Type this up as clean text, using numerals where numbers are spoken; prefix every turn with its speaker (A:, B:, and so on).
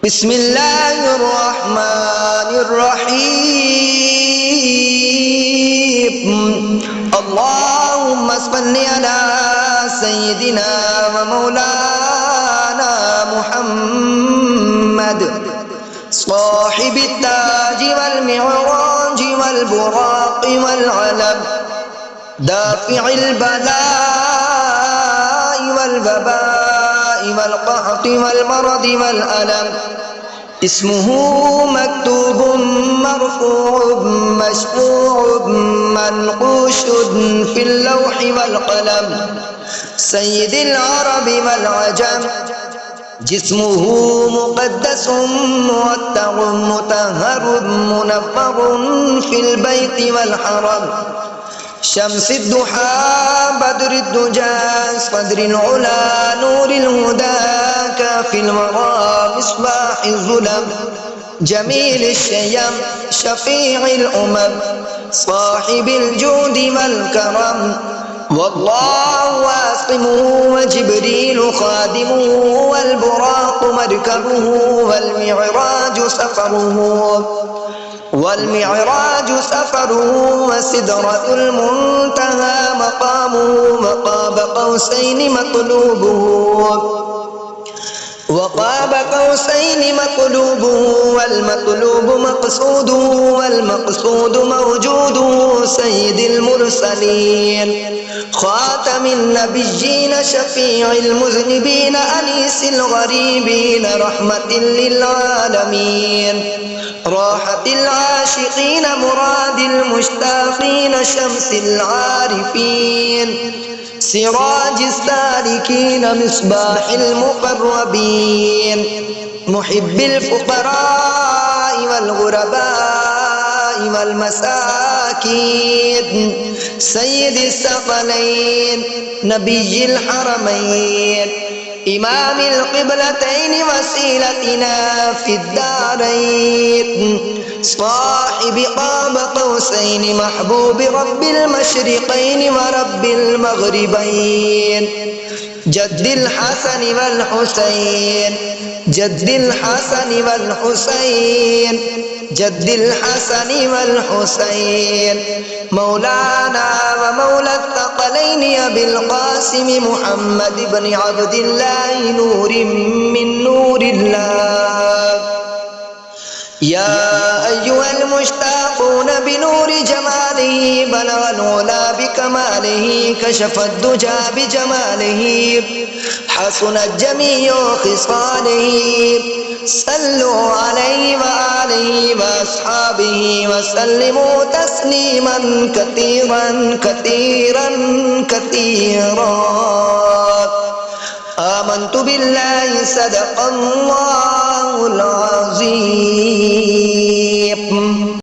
A: بسم الله الرحمن الرحيم اللهم صل على سيدنا ومولانا محمد صاحب التاج والمعراج والبراق والعلم دافع البلاء والوباء والقحط والمرض والألم اسمه مكتوب مرفوع مشفوع منقوش في اللوح والقلم سيد العرب والعجم جسمه مقدس موتر مطهر منفر في البيت والحرم شمس الضحى بدر الدجى صدر العلا نور الهدى كافي الورى مصباح الظلم جميل الشيم شفيع الأمم صاحب الجود والكرم والله واصمه وجبريل خادمه والبراق مركبه والمعراج سفره وسدرة المنتهى مقامه وقاب قوسين مطلوبه والمطلوب مقصوده والمقصود موجوده سيد المرسلين خاتم النبيين شفيع المذنبين أنيس الغريبين رحمة للعالمين راحة العاشقين مراد المشتاقين شمس العارفين سراج السالكين مصباح المقربين محب الفقراء والغرباء والمساكين سيد الثقلين نبي الحرمين إمام القبلتين وسيلتنا في الدارين صاحب قاب قوسين محبوب رب المشرقين ورب المغربين جد الحسن والحسين مولانا ومولى الثقلين أبي القاسم محمد بن عبد الله نور من نور الله يا أيها المشتاقون بنور جماله بلغ العلا بكماله كشف الدجى بجماله حسنت جميع خصاله صلوا عليه وآله وأصحابه وسلموا تسليما كثيرا آمنت بالله صدق الله العظيم